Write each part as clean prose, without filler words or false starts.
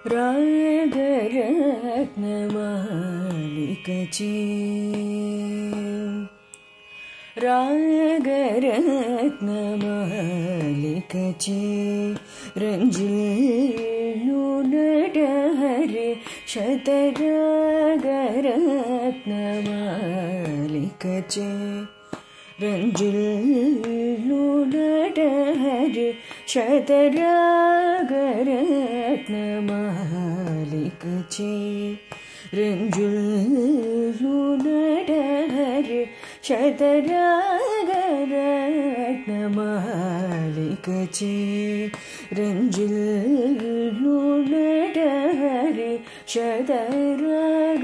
రాగరత్నమాలికచే రాగరత్నమాలికచే రంజిల్లు నటహరి శతరాగరత్నమాలికచే రంజిల్లు నటహరి శతరాగరత్నమాలికచే రంజిల్లు నటహరి శతరాగరత్నమాలికచే రంజిల్లు నటహరి శతరాగరత్నమాలికచే.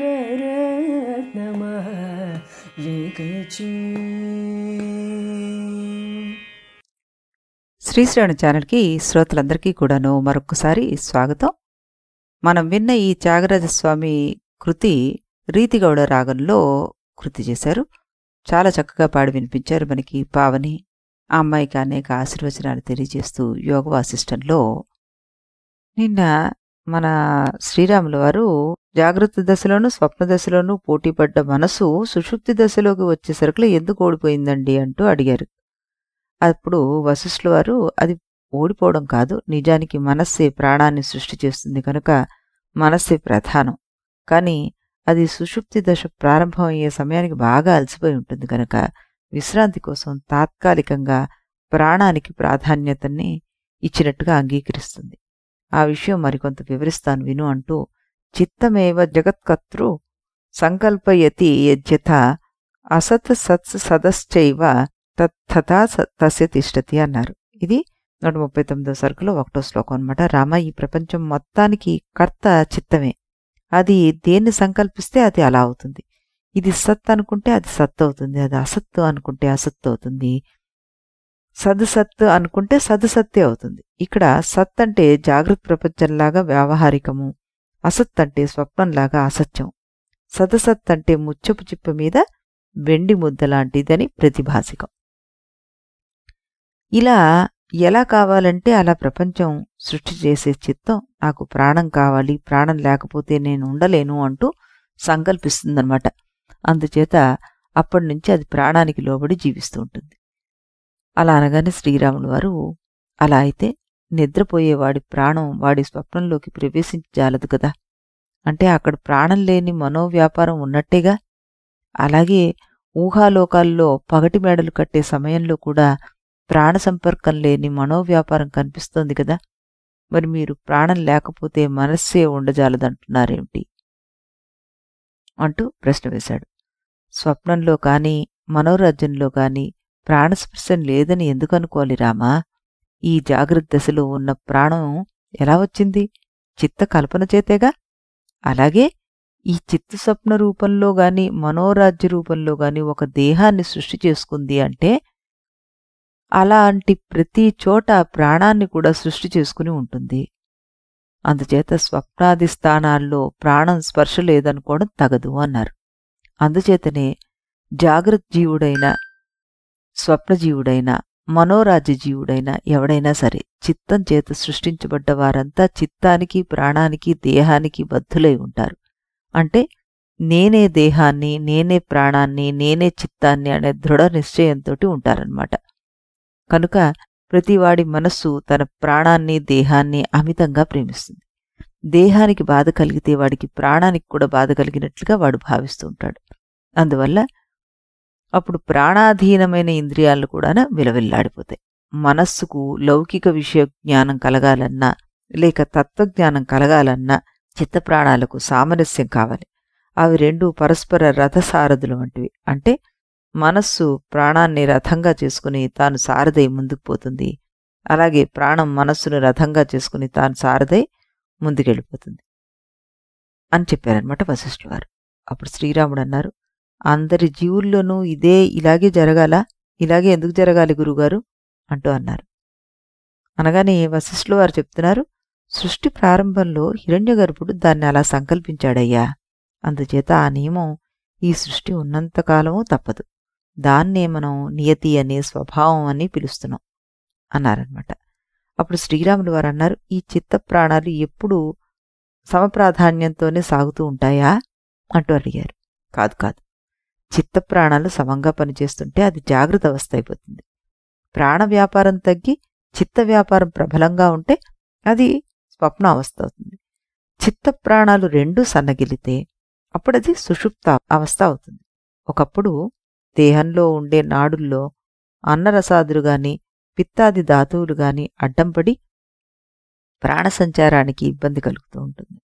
శ్రీశ్రవణ ఛానల్కి శ్రోతలందరికీ కూడాను మరొక్కసారి స్వాగతం. మనం విన్న ఈ త్యాగరాజస్వామి కృతి రీతిగౌడ రాగంలో కృతి చేశారు. చాలా చక్కగా పాడి వినిపించారు మనకి పావని. ఆ అమ్మాయికి అనేక ఆశీర్వచనాలు తెలియజేస్తూ యోగ వాసిష్టంలో నిన్న మన శ్రీరాముల వారు జాగృత దశలోనూ స్వప్న దశలోనూ పోటీపడ్డ మనసు సుషుప్తి దశలోకి వచ్చేసరికి ఎందుకు ఓడిపోయిందండి అంటూ అడిగారు. అప్పుడు వశిష్ఠుల వారు అది ఓడిపోవడం కాదు, నిజానికి మనస్సే ప్రాణాన్ని సృష్టి చేస్తుంది కనుక మనస్సే ప్రధానం. కానీ అది సుషుప్తి దశ ప్రారంభమయ్యే సమయానికి బాగా అలసిపోయి ఉంటుంది కనుక విశ్రాంతి కోసం తాత్కాలికంగా ప్రాణానికి ప్రాధాన్యతని ఇచ్చినట్టుగా అంగీకరిస్తుంది. ఆ విషయం మరికొంత వివరిస్తాను విను అంటూ చిత్తమేవ జగత్కర్తృ సంకల్పయతి యజ్యథ అసత్ సత్స్ సదశ్చైవ తథా తస్య తిష్టతి అన్నారు. ఇది 139వ సరుకులో 1వ శ్లోకం అనమాట. రామ, ఈ ప్రపంచం మొత్తానికి కర్త చిత్తమే. అది దేన్ని సంకల్పిస్తే అది అలా అవుతుంది. ఇది సత్ అనుకుంటే అది సత్ అవుతుంది, అది అసత్తు అనుకుంటే అసత్తు అవుతుంది, సద్సత్ అనుకుంటే సద్సత్తే అవుతుంది. ఇక్కడ సత్ అంటే జాగృత ప్రపంచంలాగా వ్యావహారికము, అసత్ అంటే స్వప్నంలాగా అసత్యం, సదసత్ అంటే ముచ్చపు చిప్ప మీద వెండి ముద్ద లాంటిదని ప్రతిభాసికం. ఇలా ఎలా కావాలంటే అలా ప్రపంచం సృష్టి చేసే చిత్తం నాకు ప్రాణం కావాలి, ప్రాణం లేకపోతే నేను ఉండలేను అంటూ సంకల్పిస్తుందన్నమాట. అందుచేత అప్పటి నుంచి అది ప్రాణానికి లోబడి జీవిస్తూ ఉంటుంది. అలా అనగానే శ్రీరాములు వారు, అలా అయితే నిద్రపోయేవాడి ప్రాణం వాడి స్వప్నంలోకి ప్రవేశించజాలదు కదా, అంటే అక్కడ ప్రాణం లేని మనోవ్యాపారం ఉన్నట్టేగా. అలాగే ఊహాలోకాల్లో పగటి మేడలు కట్టే సమయంలో కూడా ప్రాణ సంపర్కం లేని మనోవ్యాపారం కనిపిస్తోంది కదా. మరి మీరు ప్రాణం లేకపోతే మనస్సే ఉండజాలదంటున్నారేమిటి అంటూ ప్రశ్న వేశాడు. స్వప్నంలో కానీ మనోరాజ్యంలో కానీ ప్రాణస్పర్శం లేదని ఎందుకు అనుకోవాలి రామా? ఈ జాగ్రత్త దశలో ఉన్న ప్రాణం ఎలా వచ్చింది? చిత్త కల్పన చేతేగా. అలాగే ఈ చిత్త స్వప్న రూపంలో గాని మనోరాజ్య రూపంలో గాని ఒక దేహాన్ని సృష్టి చేసుకుంది అంటే అలాంటి ప్రతి చోట ప్రాణాన్ని కూడా సృష్టి చేసుకుని ఉంటుంది. అందుచేత స్వప్నాది స్థానాల్లో ప్రాణం స్పర్శ లేదనుకోవడం తగదు అన్నారు. అందుచేతనే జాగ్రత్త జీవుడైనా స్వప్నజీవుడైనా మనోరాజ్య జీవుడైనా ఎవడైనా సరే చిత్తం చేత సృష్టించబడ్డ వారంతా చిత్తానికి ప్రాణానికి దేహానికి బద్ధులై ఉంటారు. అంటే నేనే దేహాన్ని, నేనే ప్రాణాన్ని, నేనే చిత్తాన్ని అనే దృఢ నిశ్చయంతో ఉంటారన్నమాట. కనుక ప్రతివాడి మనస్సు తన ప్రాణాన్ని దేహాన్ని అమితంగా ప్రేమిస్తుంది. దేహానికి బాధ కలిగితే వాడికి ప్రాణానికి కూడా బాధ కలిగినట్లుగా వాడు భావిస్తూ ఉంటాడు. అందువల్ల అప్పుడు ప్రాణాధీనమైన ఇంద్రియాలు కూడా విలవిల్లాడిపోతాయి. మనస్సుకు లౌకిక విషయ జ్ఞానం కలగాలన్నా లేక తత్వజ్ఞానం కలగాలన్నా చిత్తప్రాణాలకు సామరస్యం కావాలి. అవి రెండు పరస్పర రథసారథులు వంటివి. అంటే మనస్సు ప్రాణాన్ని రథంగా చేసుకుని తాను సారథై ముందుకు పోతుంది, అలాగే ప్రాణం మనస్సును రథంగా చేసుకుని తాను సారథై ముందుకెళ్ళిపోతుంది అని చెప్పారనమాట వశిష్ఠుల వారు. అప్పుడు శ్రీరాముడు అన్నారు, అందరి జీవుల్లోనూ ఇలాగే జరగాల, ఇలాగే ఎందుకు జరగాలి గురుగారు అంటూ అన్నారు. అనగానే వశిష్ఠుల వారు చెప్తున్నారు, సృష్టి ప్రారంభంలో హిరణ్యగర్భుడు దాన్ని అలా సంకల్పించాడయ్యా. అందుచేత ఆ నియమం ఈ సృష్టి ఉన్నంతకాలమూ తప్పదు. దాన్నే మనం నియతి అనే స్వభావం అని పిలుస్తున్నాం అన్నారనమాట. అప్పుడు శ్రీరాములు వారు అన్నారు, ఈ చిత్త ప్రాణాలు ఎప్పుడు సమప్రాధాన్యంతోనే సాగుతూ ఉంటాయా అంటూ అడిగారు. కాదు కాదు, చిత్త ప్రాణాలు సమంగా పనిచేస్తుంటే అది జాగ్రత్త అవస్థ అయిపోతుంది. ప్రాణ వ్యాపారం తగ్గి చిత్త వ్యాపారం ప్రబలంగా ఉంటే అది స్వప్న అవస్థ అవుతుంది. చిత్త ప్రాణాలు రెండూ సన్నగిలితే అప్పుడు అది సుషుప్త అవస్థ అవుతుంది. ఒకప్పుడు దేహంలో ఉండే నాడుల్లో అన్నరసాదులు గాని పిత్తాది ధాతువులు గాని అడ్డంపడి ప్రాణ సంచారానికి ఇబ్బంది కలుగుతూ ఉంటుంది.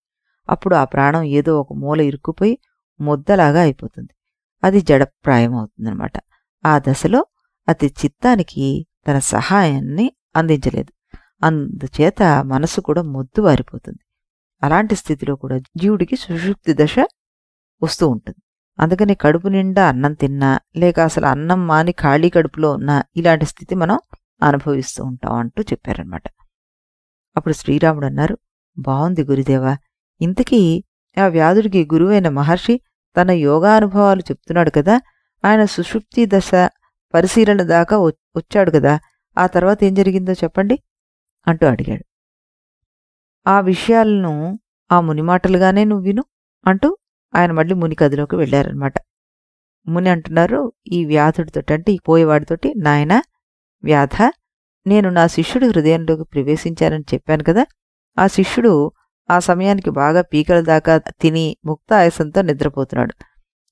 అప్పుడు ఆ ప్రాణం ఏదో ఒక మూల ఇరుక్కుపోయి ముద్దలాగా అయిపోతుంది. అది జడప్రాయం అవుతుందన్నమాట. ఆ దశలో అది చిత్తానికి తన సహాయాన్ని అందించలేదు. అందుచేత మనసు కూడా మొద్దువారిపోతుంది. అలాంటి స్థితిలో కూడా జీవుడికి సుషుప్తి దశ వస్తూ ఉంటుంది. అందుకని కడుపు నిండా అన్నం తిన్నా లేక అసలు అన్నం మాని ఖాళీ కడుపులో ఉన్నా ఇలాంటి స్థితి మనం అనుభవిస్తూ ఉంటాం అంటూ చెప్పారనమాట. అప్పుడు శ్రీరాముడు అన్నారు, బావుంది గురుదేవా, ఇంతకీ ఆ వ్యాధుడికి గురువైన మహర్షి తన యోగానుభవాలు చెప్తున్నాడు కదా, ఆయన సుషుప్తి దశ పరిశీలన దాకా వచ్చాడు కదా, ఆ తర్వాత ఏం జరిగిందో చెప్పండి అంటూ అడిగాడు. ఆ విషయాలను ఆ ముని మాటలుగానే నువ్వు విను అంటూ ఆయన మళ్ళీ ముని కదిలోకి వెళ్ళారనమాట. ముని అంటున్నారు ఈ వ్యాధుడితోటి, అంటే ఈ పోయేవాడితోటి, నాయనా వ్యాధ, నేను నా శిష్యుడి హృదయంలోకి ప్రవేశించానని చెప్పాను కదా, ఆ శిష్యుడు ఆ సమయానికి బాగా పీకల దాకా తిని ముక్త ఆయాసంతో నిద్రపోతున్నాడు.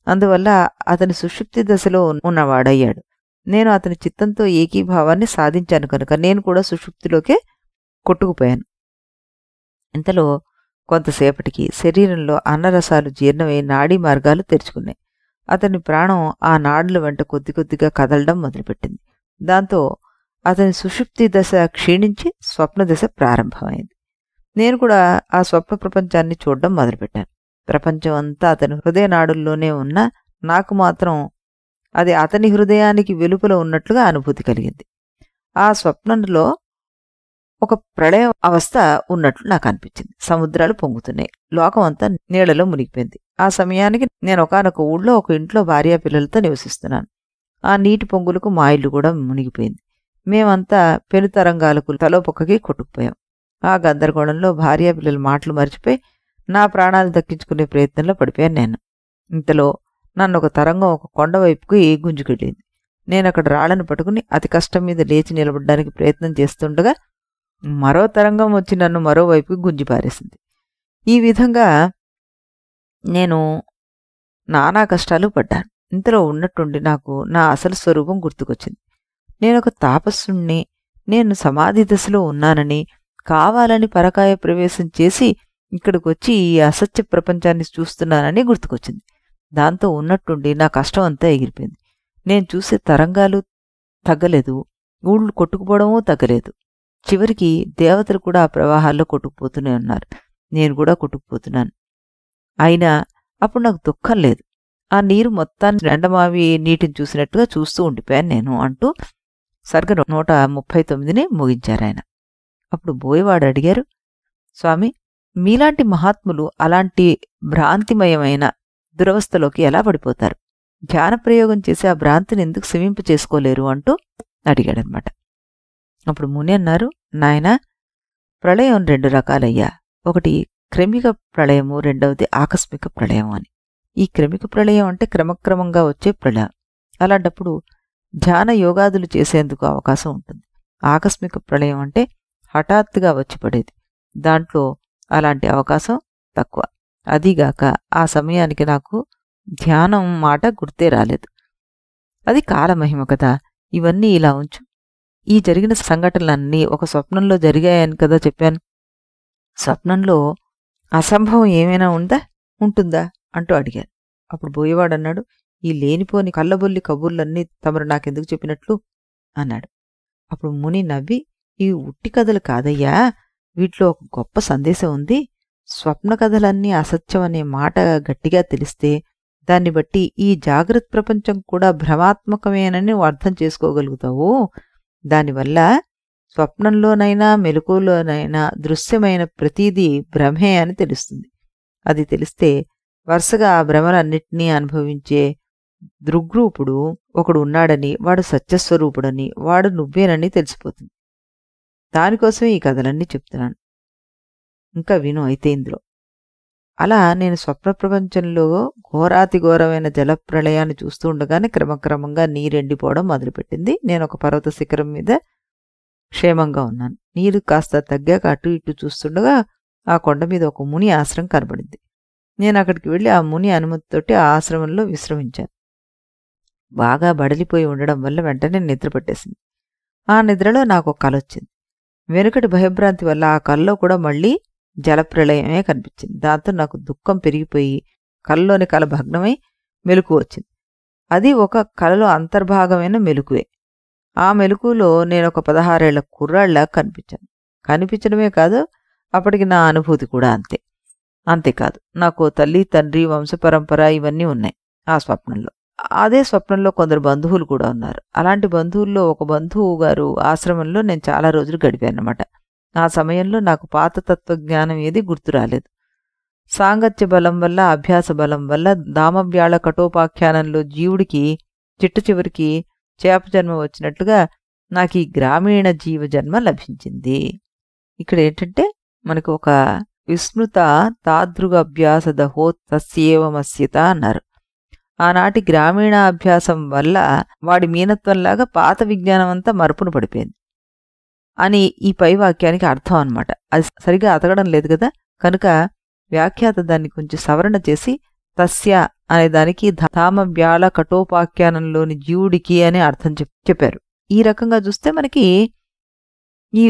అందువల్ల అతని సుషుప్తి దశలో ఉన్నవాడయ్యాడు. నేను అతని చిత్తంతో ఏకీభావాన్ని సాధించాను కనుక నేను కూడా సుషుప్తిలోకే కొట్టుకుపోయాను. ఇంతలో కొంతసేపటికి శరీరంలో అన్నరసాలు జీర్ణమై నాడీ మార్గాలు తెరుచుకున్నాయి. అతని ప్రాణం ఆ నాడుల వెంట కొద్ది కొద్దిగా కదలడం మొదలుపెట్టింది. దాంతో అతని సుషుప్తి దశ క్షీణించి స్వప్న దశ ప్రారంభమైంది. నేను కూడా ఆ స్వప్న ప్రపంచాన్ని చూడడం మొదలుపెట్టాను. ప్రపంచం అంతా అతని హృదయ నాడుల్లోనే ఉన్నా నాకు మాత్రం అది అతని హృదయానికి వెలుపల ఉన్నట్లుగా అనుభూతి కలిగింది. ఆ స్వప్నంలో ఒక ప్రళయ అవస్థ ఉన్నట్లు నాకు అనిపించింది. సముద్రాలు పొంగుతున్నాయి, లోకం అంతా నీళ్లలో మునిగిపోయింది. ఆ సమయానికి నేను ఒకానొక ఊళ్ళో ఒక ఇంట్లో భార్యాపిల్లలతో నివసిస్తున్నాను. ఆ నీటి పొంగులకు మా ఇల్లు కూడా మునిగిపోయింది. మేమంతా పెనుతరంగాలకు తలోపొక్కకి కొట్టుకుపోయాం. ఆ గందరగోళంలో భార్యాపిల్లల మాటలు మర్చిపోయి నా ప్రాణాలు దక్కించుకునే ప్రయత్నంలో పడిపోయాను నేను. ఇంతలో నన్ను ఒక తరంగం ఒక కొండ వైపుకి గుంజుకెళ్ళింది. నేను అక్కడ రాళ్లను పట్టుకుని అతి కష్టం మీద లేచి నిలబడడానికి ప్రయత్నం చేస్తుండగా మరో తరంగం వచ్చి నన్ను మరోవైపుకి గుంజి పారేసింది. ఈ విధంగా నేను నానా కష్టాలు పడ్డాను. ఇంతలో ఉన్నట్టుండి నాకు నా అసలు స్వరూపం గుర్తుకొచ్చింది. నేనొక తాపస్సుణ్ణి, నేను సమాధి దశలో ఉన్నానని, కావాలని పరకాయ ప్రవేశం చేసి ఇక్కడికి వచ్చి ఈ అసత్య ప్రపంచాన్ని చూస్తున్నానని గుర్తుకొచ్చింది. దాంతో ఉన్నట్టుండి నా కష్టం అంతా ఎగిరిపోయింది. నేను చూసే తరంగాలు తగ్గలేదు, ఊళ్ళు కొట్టుకుపోవడమూ తగ్గలేదు. చివరికి దేవతలు కూడా ఆ ప్రవాహాల్లో కొట్టుకుపోతూనే ఉన్నారు. నేను కూడా కొట్టుకుపోతున్నాను. అయినా అప్పుడు నాకు దుఃఖం లేదు. ఆ నీరు మొత్తాన్ని రెండమావి నీటిని చూసినట్టుగా చూస్తూ ఉండిపోయాను నేను అంటూ సర్గ 139ని ముగించారాయన. అప్పుడు బోయవాడు అడిగారు, స్వామి, మీలాంటి మహాత్ములు అలాంటి భ్రాంతిమయమైన దురవస్థలోకి ఎలా పడిపోతారు? ధ్యాన ప్రయోగం చేసి ఆ భ్రాంతిని ఎందుకు శమింప చేసుకోలేరు అంటూ అడిగాడనమాట. అప్పుడు ముని అన్నారు, నాయనా, ప్రళయం 2 రకాలయ్యా. ఒకటి క్రమిక ప్రళయము, రెండవది ఆకస్మిక ప్రళయం అని. ఈ క్రమిక ప్రళయం అంటే క్రమక్రమంగా వచ్చే ప్రళయం. అలాంటప్పుడు ధ్యాన యోగాదులు చేసేందుకు అవకాశం ఉంటుంది. ఆకస్మిక ప్రళయం అంటే హఠాత్తుగా వచ్చి పడేది. దాంట్లో అలాంటి అవకాశం తక్కువ. అదీగాక ఆ సమయానికి నాకు ధ్యానం మాట గుర్తే రాలేదు. అది కాలమహిమ కదా. ఇవన్నీ ఇలా ఉంచు. ఈ జరిగిన సంఘటనలన్నీ ఒక స్వప్నంలో జరిగాయని కదా చెప్పాను. స్వప్నంలో అసంభవం ఏమైనా ఉంటుందా అంటూ అడిగారు. అప్పుడు బోయేవాడన్నాడు, ఈ లేనిపోని కళ్ళబొల్లి కబుర్లన్నీ తమరు నాకెందుకు చెప్పినట్లు అన్నాడు. అప్పుడు ముని నవ్వి, ఇవి ఉట్టి కథలు కాదయ్యా, వీటిలో ఒక గొప్ప సందేశం ఉంది. స్వప్న కథలన్నీ అసత్యం అనే మాట గట్టిగా తెలిస్తే దాన్ని బట్టి ఈ జాగ్రత్త ప్రపంచం కూడా భ్రమాత్మకమేనని నువ్వు అర్థం చేసుకోగలుగుతావు. దానివల్ల స్వప్నంలోనైనా మెలకువలోనైనా దృశ్యమైన ప్రతీదీ భ్రమే అని తెలుస్తుంది. అది తెలిస్తే వరుసగా ఆ భ్రమలన్నిటినీ అనుభవించే దృగ్రూపుడు ఒకడు ఉన్నాడని, వాడు సత్యస్వరూపుడని, వాడు నువ్వేనని తెలిసిపోతుంది. దానికోసమే ఈ కథలన్నీ చెప్తున్నాను. ఇంకా విను అయితే ఇందులో అలా నేను స్వప్న ప్రపంచంలో ఘోరాతి ఘోరమైన జలప్రళయాన్ని చూస్తూ ఉండగానే క్రమక్రమంగా నీరెండిపోవడం మొదలుపెట్టింది. నేను ఒక పర్వత శిఖరం మీద క్షేమంగా ఉన్నాను. నీరు కాస్త తగ్గాక అటు ఇటు చూస్తుండగా ఆ కొండ మీద ఒక ముని ఆశ్రమం కనబడింది. నేను అక్కడికి వెళ్ళి ఆ ముని అనుమతితోటి ఆ ఆశ్రమంలో విశ్రమించాను. బాగా బడలిపోయి ఉండడం వల్ల వెంటనే నిద్ర పట్టేసింది. ఆ నిద్రలో నాకు ఒక కల వచ్చింది. వెనుకటి భయభ్రాంతి వల్ల ఆ కల్లో కూడా మళ్ళీ జలప్రళయమే కనిపించింది. దాంతో నాకు దుఃఖం పెరిగిపోయి కలలోని కల భగ్నమై మెలకువ వచ్చింది. అది ఒక కలలో అంతర్భాగమైన మెలకువే. ఆ మెలకువలో నేను ఒక 16 ఏళ్ల కుర్రాళ్ళ కనిపించాను. కనిపించడమే కాదు, అప్పటికి నా అనుభూతి కూడా అంతే. అంతేకాదు, నాకు తల్లి, తండ్రి, వంశపరంపర ఇవన్నీ ఉన్నాయి ఆ స్వప్నంలో. అదే స్వప్నంలో కొందరు బంధువులు కూడా ఉన్నారు. అలాంటి బంధువుల్లో ఒక బంధువు గారు ఆశ్రమంలో నేను చాలా రోజులు గడిపానన్నమాట. ఆ సమయంలో నాకు పాత తత్వజ్ఞానం ఏది గుర్తు రాలేదు. సాంగత్య బలం వల్ల, అభ్యాస బలం వల్ల దామవ్యాళ కఠోపాఖ్యానంలో జీవుడికి చిట్ట చివరికి చేప జన్మ వచ్చినట్లుగా నాకు ఈ గ్రామీణ జీవ జన్మ లభించింది. ఇక్కడ ఏంటంటే మనకు ఒక విస్మృత తాదృగ అభ్యాస దహో తస్యేవమస్యత అన్నారు. ఆనాటి గ్రామీణ అభ్యాసం వల్ల వాడి మీనత్వంలాగా పాత విజ్ఞానం అంతా మరుపును పడిపోయింది అని ఈ పై వాక్యానికి అర్థం అన్నమాట. అది సరిగా అతకడం లేదు కదా, కనుక వ్యాఖ్యాత దాన్ని కొంచెం సవరణ చేసి తస్య అనే దానికి ధామవ్యాళ కఠోపాఖ్యానంలోని జీవుడికి అనే అర్థం చెప్పారు. ఈ రకంగా చూస్తే మనకి ఈ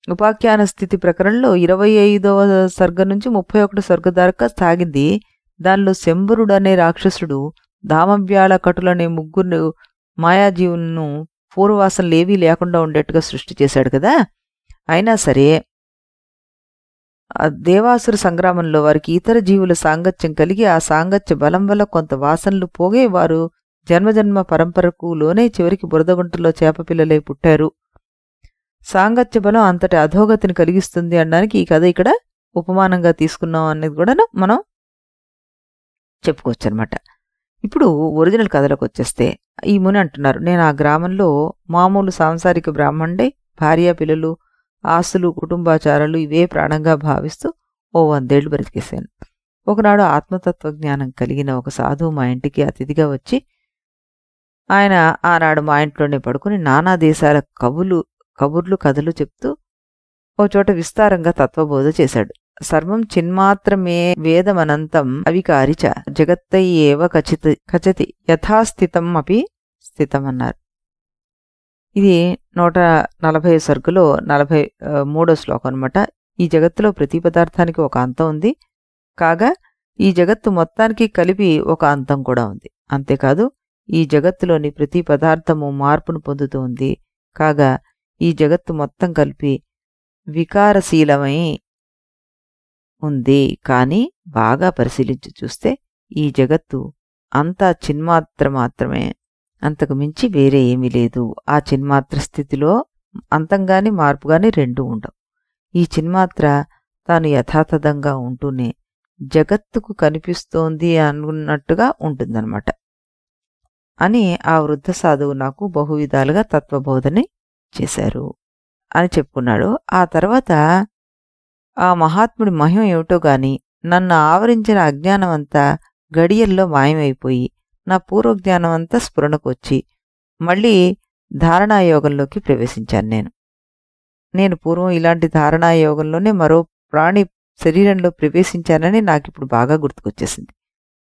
ఉపాఖ్యాన స్థితి ప్రకరణలో 25వ సర్గ నుంచి 31 సర్గ దాకా సాగింది. దానిలో శంబరుడు అనే రాక్షసుడు ధామవ్యాళ కటులనే ముగ్గురు మాయాజీవులను పూర్వవాసనలేవీ లేకుండా ఉండేట్టుగా సృష్టి చేశాడు కదా. అయినా సరే దేవాసుర సంగ్రామంలో వారికి ఇతర జీవుల సాంగత్యం కలిగి ఆ సాంగత్య బలం వల్ల కొంత వాసనలు పోగే వారు జన్మజన్మ పరంపరకు లోనే చివరికి బురదగుంటలో చేపపిల్లలై పుట్టారు. సాంగత్య బలం అంతటి అధోగతిని కలిగిస్తుంది అనడానికి ఈ కథ ఇక్కడ ఉపమానంగా తీసుకున్నాం అనేది కూడా మనం చెప్పుకోవచ్చు అనమాట. ఇప్పుడు ఒరిజినల్ కథలోకి వచ్చేస్తే ఈ ముని అంటున్నారు, నేను ఆ గ్రామంలో మామూలు సాంసారిక బ్రాహ్మణుడే, భార్య, పిల్లలు, ఆస్తులు, కుటుంబాచారాలు ఇవే ప్రాణంగా భావిస్తూ 100 ఏళ్లు బ్రతికేశాను. ఒకనాడు ఆత్మతత్వజ్ఞానం కలిగిన ఒక సాధువు మా ఇంటికి అతిథిగా వచ్చి ఆయన ఆనాడు మా ఇంట్లోనే పడుకుని నానా దేశాల కబుర్లు కథలు చెప్తూ ఓ చోట విస్తారంగా తత్వబోధ చేశాడు. సర్వం చిన్మాత్రమే వేదమనంతం అవికారిచ జగత్తయేవ కచతి యథాస్థితం అపి స్థితం అన్నారు. ఇది 140 సర్గులో 43వ శ్లోకం అనమాట. ఈ జగత్తులో ప్రతి పదార్థానికి ఒక అంతం ఉంది, కాగా ఈ జగత్తు మొత్తానికి కలిపి ఒక అంతం కూడా ఉంది. అంతేకాదు, ఈ జగత్తులోని ప్రతి పదార్థము మార్పును పొందుతూ ఉంది, కాగా ఈ జగత్తు మొత్తం కలిపి వికారశీలమై ఉంది. కానీ బాగా పరిశీలించి చూస్తే ఈ జగత్తు అంతా చిన్మాత్ర మాత్రమే, అంతకు మించి వేరే ఏమీ లేదు. ఆ చిన్మాత్ర స్థితిలో అంతంగాని మార్పుగాని రెండూ ఉండవు. ఈ చిన్మాత్ర తాను యథాతథంగా ఉంటూనే జగత్తుకు కనిపిస్తోంది అనుకున్నట్టుగా ఉంటుందన్నమాట అని ఆ వృద్ధ సాధువు నాకు బహువిధాలుగా తత్వబోధని చేశారు అని చెప్పుకున్నాడు. ఆ తర్వాత ఆ మహాత్ముడి మహిమ ఏమిటో గాని నన్ను ఆవరించిన అజ్ఞానం అంతా గడియల్లో మాయమైపోయి నా పూర్వజ్ఞానం అంతా స్ఫురణకు వచ్చి మళ్ళీ ధారణాయోగంలోకి ప్రవేశించాను. నేను పూర్వం ఇలాంటి ధారణాయోగంలోనే మరో ప్రాణి శరీరంలో ప్రవేశించానని నాకిప్పుడు బాగా గుర్తుకొచ్చేసింది.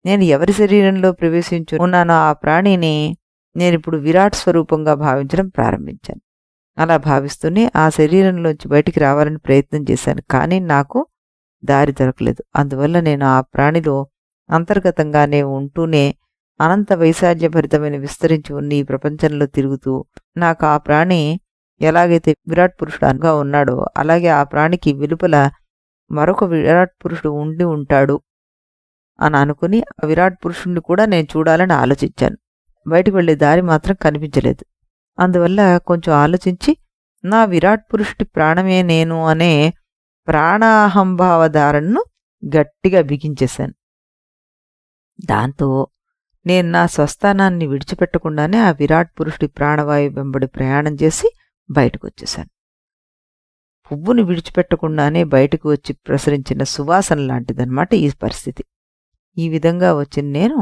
నేను ఎవరి శరీరంలో ప్రవేశించు ఉన్నానో ఆ ప్రాణిని నేనిప్పుడు విరాట్ స్వరూపంగా భావించడం ప్రారంభించాను. అలా భావిస్తూనే ఆ శరీరంలోంచి బయటికి రావాలని ప్రయత్నం చేశాను, కానీ నాకు దారి దొరకలేదు. అందువల్ల నేను ఆ ప్రాణిలో అంతర్గతంగానే ఉంటూనే అనంత వైశాల్యభరితమైన విస్తరించి ఉన్న ఈ ప్రపంచంలో తిరుగుతూ నాకు ఆ ప్రాణి ఎలాగైతే విరాట్ పురుషుడుగా ఉన్నాడో అలాగే ఆ ప్రాణికి వెలుపల మరొక విరాట్ పురుషుడు ఉండి ఉంటాడు అని అనుకుని ఆ విరాట్ పురుషుణ్ణి కూడా నేను చూడాలని ఆలోచించాను. బయటకు వెళ్లే దారి మాత్రం కనిపించలేదు. అందువల్ల కొంచెం ఆలోచించి నా విరాట్ పురుషుడి ప్రాణమే నేను అనే ప్రాణాహంభావధారణను గట్టిగా బిగించేశాను. దాంతో నేను నా స్వస్థానాన్ని విడిచిపెట్టకుండానే ఆ విరాట్ పురుషుడి ప్రాణవాయు వెంబడి ప్రయాణం చేసి బయటకు వచ్చేశాను. పువ్వుని విడిచిపెట్టకుండానే బయటకు వచ్చి ప్రసరించిన సువాసన లాంటిదన్నమాట ఈ పరిస్థితి. ఈ విధంగా వచ్చిన నేను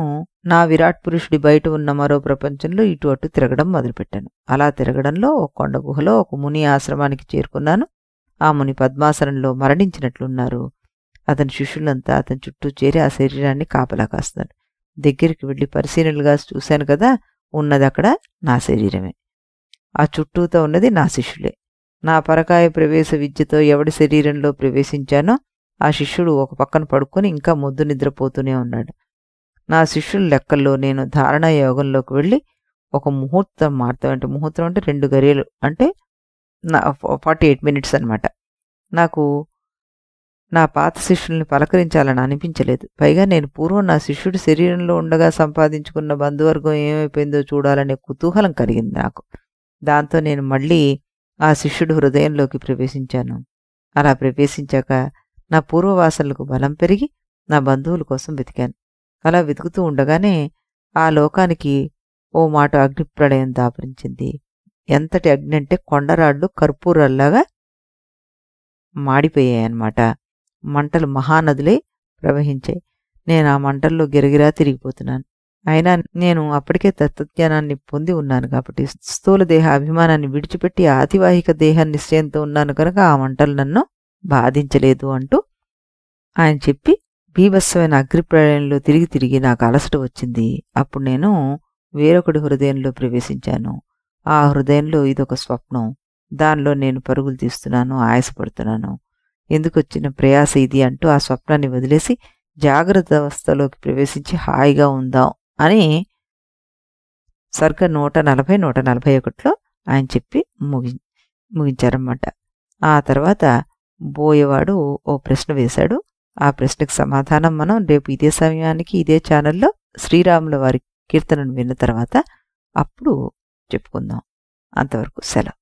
నా విరాట్ పురుషుడి బయట ఉన్న మరో ప్రపంచంలో ఇటు అటు తిరగడం మొదలుపెట్టాను. అలా తిరగడంలో ఒక కొండ గుహలో ఒక ముని ఆశ్రమానికి చేరుకున్నాను. ఆ ముని పద్మాసనంలో మరణించినట్లున్నారు. అతని శిష్యులంతా అతని చుట్టూ చేరి ఆ శరీరాన్ని కాపలా కాస్తున్నారు. దగ్గరికి వెళ్ళి పరిశీలనలుగా చూశాను కదా, ఉన్నది అక్కడ నా శరీరమే. ఆ చుట్టూతో ఉన్నది నా శిష్యులే. నా పరకాయ ప్రవేశ విద్యతో ఎవడి శరీరంలో ప్రవేశించానో ఆ శిష్యుడు ఒక పక్కన పడుకొని ఇంకా మొద్దు నిద్రపోతూనే ఉన్నాడు. నా శిష్యుల లెక్కల్లో నేను ధారణా యోగంలోకి వెళ్ళి ఒక ముహూర్తం మారుతాం, ముహూర్తం అంటే 2 గడియలు, అంటే 48 మినిట్స్ అనమాట. నాకు నా పాత శిష్యుల్ని పలకరించాలని అనిపించలేదు. పైగా నేను పూర్వం నా శిష్యుడి శరీరంలో ఉండగా సంపాదించుకున్న బంధువర్గం ఏమైపోయిందో చూడాలనే కుతూహలం కలిగింది నాకు. దాంతో నేను మళ్ళీ ఆ శిష్యుడు హృదయంలోకి ప్రవేశించాను. అలా ప్రవేశించాక నా పూర్వవాసనలకు బలం పెరిగి నా బంధువుల కోసం వెతికాను. అలా వెతుకుతూ ఉండగానే ఆ లోకానికి ఓ మాట అగ్నిప్రళయం దాపురించింది. ఎంతటి అగ్ని అంటే కొండరాళ్ళు కర్పూరాల్లాగా మాడిపోయాయన్నమాట. మంటలు మహానదులై ప్రవహించాయి. నేను ఆ మంటల్లో గిరగిరా తిరిగిపోతున్నాను. అయినా నేను అప్పటికే తత్వజ్ఞానాన్ని పొంది ఉన్నాను కాబట్టి స్థూల దేహ అభిమానాన్ని విడిచిపెట్టి ఆతివాహిక దేహ నిశ్చయంతో ఉన్నాను కనుక ఆ మంటలు నన్ను బాధించలేదు అంటూ ఆయన చెప్పి బీభత్సమైన అగ్నిప్రళయంలో తిరిగి తిరిగి నాకు అలసట వచ్చింది. అప్పుడు నేను వేరొకటి హృదయంలో ప్రవేశించాను. ఆ హృదయంలో ఇదొక స్వప్నం. దానిలో నేను పరుగులు తీస్తున్నాను, ఆయాసపడుతున్నాను. ఎందుకు వచ్చిన ప్రయాస ఇది అంటూ ఆ స్వప్నాన్ని వదిలేసి జాగ్రత్త అవస్థలోకి ప్రవేశించి హాయిగా ఉందాం అని సరిగ్గా 140, 141లో ఆయన చెప్పి ముగించారన్నమాట. ఆ తర్వాత బోయేవాడు ఓ ప్రశ్న వేశాడు. ఆ ప్రశ్నకు సమాధానం మనం రేపు ఇదే సమయానికి ఇదే ఛానల్లో శ్రీరాముల వారి కీర్తనను విన్న తర్వాత అప్పుడు చెప్పుకుందాం. అంతవరకు సెలవు.